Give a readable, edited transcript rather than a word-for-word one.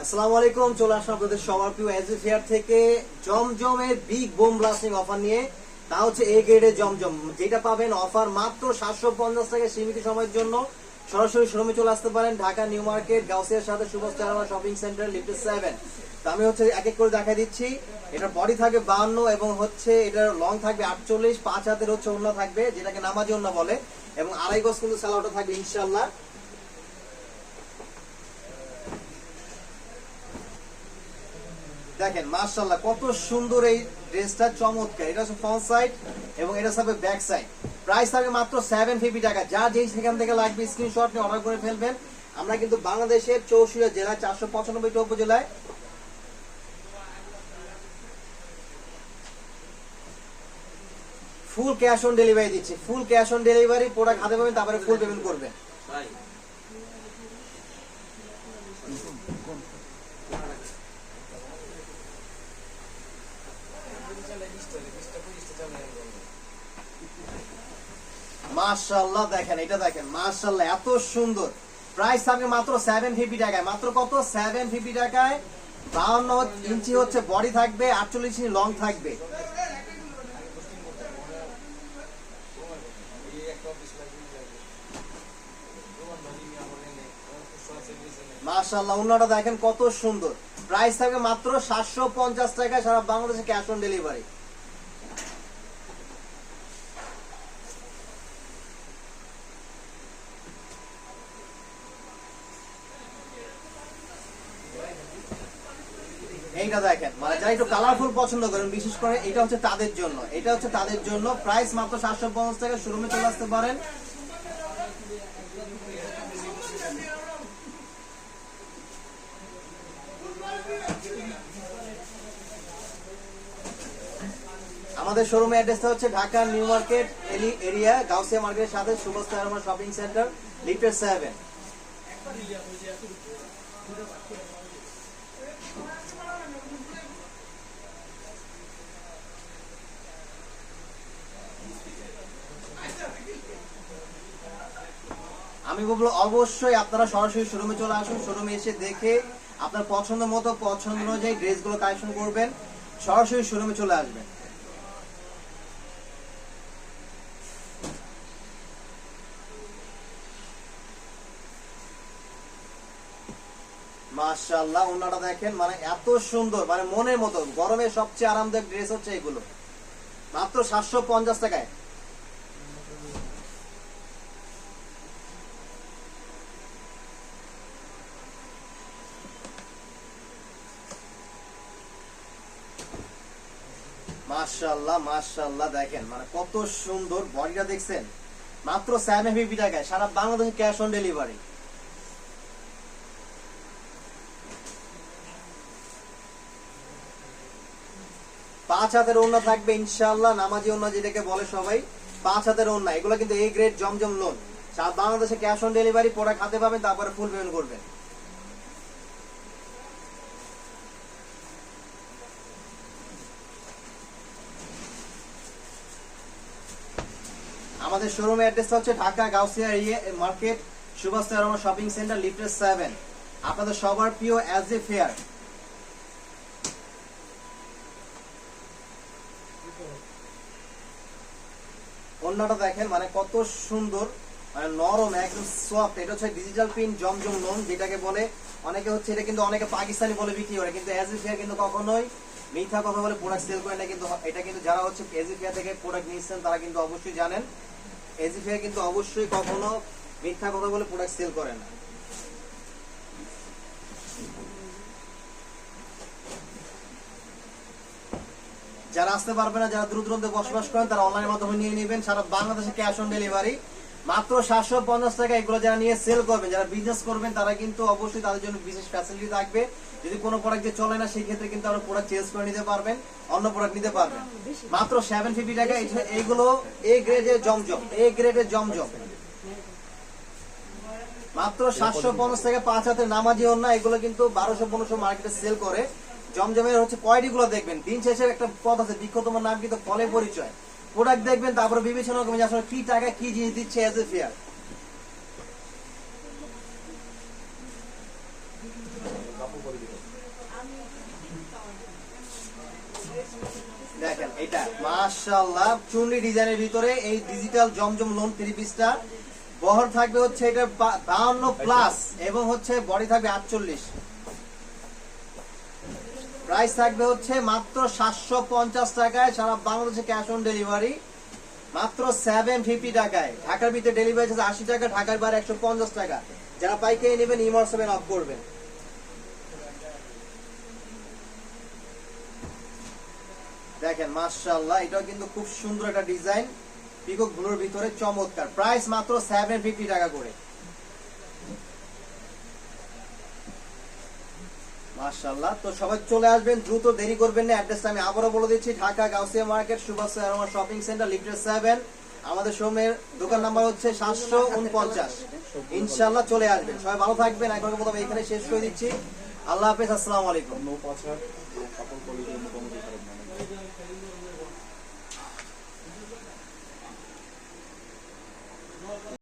আসসালামু আলাইকুম, চলে আসলাম আপনাদের সবার প্রিয় এজি ফেয়ার থেকে জমজমের বিগ বুম ব্লাস্টিং অফার নিয়ে। তা হচ্ছে এ গ্রেডের জমজম, যেটা পাবেন অফার মাত্র 750 টাকা সীমিত সময়ের জন্য। সরাসরি শোরুমে চলে আসতে পারেন, ঢাকা নিউ মার্কেট গাউসিয়ার সাথে সুভাষ শপিং সেন্টার লিফট 7। তো আমি হচ্ছে এক এক করে দেখা দিচ্ছি। এটার বডি থাকবে 52 এবং হচ্ছে এটার লং থাকবে 48, 5 হাতের হচ্ছে ওড়না থাকবে, যেটাকে নামাজি ওড়না বলে, এবং আড়াই গজ কিন্তু সালোয়ারটা থাকবে ইনশাআল্লাহ। দেখেন মাশাআল্লাহ কত সুন্দর এই ড্রেসটা, চমৎকার। এটা হচ্ছে ফ্রন্ট সাইড এবং এটা হবে ব্যাক সাইড। প্রাইস থাকবে মাত্র 750 টাকা। যা যেই সেখান থেকে লাগবে স্ক্রিনশট নিয়ে অর্ডার করে ফেলবেন। আমরা কিন্তু বাংলাদেশের 64 জেলায় 495টা উপজেলায় ফুল ক্যাশ অন ডেলিভারি দিচ্ছি। Full cash on delivery, product হাতে পাবেন, তারপরে ফুল পেমেন্ট করবেন। মাশাআল্লাহ দেখেন, এটা দেখেন মাশাআল্লাহ এত সুন্দর। প্রাইস থাকবে মাত্র 750 টাকায়। মাত্র কত? 750 টাকায়। 52 ইঞ্চি হচ্ছে বডি থাকবে, 48 ইঞ্চি লং থাকবে। মাশাআল্লাহ ওন্নাটা দেখেন কত সুন্দর। প্রাইস থাকবে মাত্র 750 টাকায়, সারা বাংলাদেশে ক্যাশ অন ডেলিভারি। এইটা দেখেন, মানে যারা একটু কালারফুল পছন্দ করেন, বিশেষ করে এটা হচ্ছে তাদের জন্য। এটা হচ্ছে তাদের জন্য। প্রাইস মাত্র 750 টাকা। শোরুমে চলে আসতে পারেন। আমাদের শোরুমের অ্যাড্রেসটা হচ্ছে Dhaka new market area, Gausia মার্কেটের সাথে সুভাষ শপিং সেন্টার লিফট 7। আমি বলবো অবশ্যই আপনারা সরাসরি শোরুমে চলে আসুন। শোরুমে এসে দেখে আপনার পছন্দ মতো, পছন্দ অনুযায়ী ড্রেসগুলো কালেকশন করবেন। সরাসরি শোরুমে চলে আসবেন। মাশাআল্লাহ ওনাটা দেখেন, মানে এত সুন্দর, মানে মনের মতো। গরমে সবচেয়ে আরামদায়ক ড্রেস হচ্ছে এগুলো, মাত্র 750 টাকায়। মাশাআল্লাহ মাশাআল্লাহ দেখেন, মানে কত সুন্দর বডিটা দেখছেন। মাত্র 750 টাকায়, সারা বাংলাদেশে ক্যাশ অন ডেলিভারি। পাঁচ হাতের ওড়না থাকবে ইনশাআল্লাহ, নামাজি ওড়না যেটাকে বলে সবাই। 5 হাতের ওড়না, এগুলো কিন্তু এ গ্রেড জমজম লোন। সারা বাংলাদেশে ক্যাশ অন ডেলিভারি, প্রোডাক্ট হাতে পাবেন, তারপরে ফুল পেমেন্ট করবেন। আমাদের শোরুমের অ্যাড্রেসটা হচ্ছে Dhaka Gausia market, Subhash shopping centre lift 7। আপনাদের সবার প্রিয় এজি ফেয়ার। ওন্নাটা দেখেন, মানে কত সুন্দর, মানে নরম, একদম সফট। এটা হচ্ছে ডিজিটাল প্রিন্ট জমজম লোন যেটাকে বলে। অনেকে হচ্ছে এটা কিন্তু অনেকে পাকিস্তানি বলে বিক্রি করে, কিন্তু এজি ফেয়ার কিন্তু কখনোই মিথ্যা কথা বলে প্রোডাক্ট সেল করে না। কিন্তু এটা কিন্তু যারা হচ্ছে এজি ফেয়ার থেকে প্রোডাক্ট নিচ্ছেন তারা কিন্তু অবশ্যই জানেন, এজি ফেয়ার কিন্তু অবশ্যই কখনো মিথ্যা কথা বলে প্রোডাক্ট সেল করে না। যারা আসতে পারবে না, যারা দূর দূরান্তে বসবাস করেন, তারা অনলাইনের মাধ্যমে নিয়ে নেবেন। সারা বাংলাদেশে ক্যাশ অন ডেলিভারি, মাত্র 750 টাকা। এগুলো যারা নিয়ে সেল করবেন, যারা বিজনেস করবেন, তারা কিন্তু অবশ্যই তাদের জন্য বিশেষ ফ্যাসিলিটি থাকবে। যদি কোনো প্রোডাক্ট যে চলে না, সেই ক্ষেত্রে কিন্তু আপনারা প্রোডাক্ট চেঞ্জ করে নিতে পারবেন, অন্য প্রোডাক্ট নিতে পারবেন। মাত্র 750 টাকা। এইগুলো এ গ্রেডের জমজম, এ গ্রেডের জমজম, মাত্র 750 টাকা। 5 হাতের নামাজি ওড়না, এগুলো কিন্তু 1200-1500 মার্কেটে সেল করে। জমজমের হচ্ছে কোয়ালিটি গুলো দেখবেন। দিন শেষে একটা পথ আছে, বৃক্ষ তোমার নাম কিন্তু ফলে পরিচয়। প্রোডাক্ট দেখবেন, তারপরে বিবেচনা করবেন আসলে কি টাকা কি জিনিস দিচ্ছে এজ এ ফেয়ার। দেখেন এটা মাশাআল্লাহ চুনরি ডিজাইনের ভিতরে এই ডিজিটাল জমজম লোন 3 পিসটা বহর থাকবে হচ্ছে এটা 52 প্লাস এবং হচ্ছে বডি থাকবে 48। প্রাইস থাকবে হচ্ছে মাত্র 750 টাকায়, সারা বাংলাদেশে ক্যাশ অন ডেলিভারি মাত্র 750 টাকায়। ঢাকার ভিতরে ডেলিভারি চার্জ 80 টাকা, ঢাকার বাইরে 150 টাকা। যারা পাইকারি নেবেন ইমোর 7 অফ করবেন। দেখেন মাশাআল্লাহ এটাও কিন্তু খুব সুন্দর একটা ডিজাইন, পিকক ব্লুর ভিতরে চমৎকার। প্রাইস মাত্র 750 টাকা করে। মাশাআল্লাহ, তো সবাই চলে আসবেন, দ্রুত দেরি করবেন না। অ্যাড্রেসটা আমি আবারও বলে দিচ্ছি, Dhaka Gausia market, Subhash aroma shopping centre, lifted 7। আমাদের শোরুমের দোকান নাম্বার হচ্ছে 749। ইনশাআল্লাহ চলে আসবেন। সবাই ভালো থাকবেন। একবার মতো এখানে শেষ করে দিচ্ছি। আল্লাহ হাফেজ, আসসালামু আলাইকুম।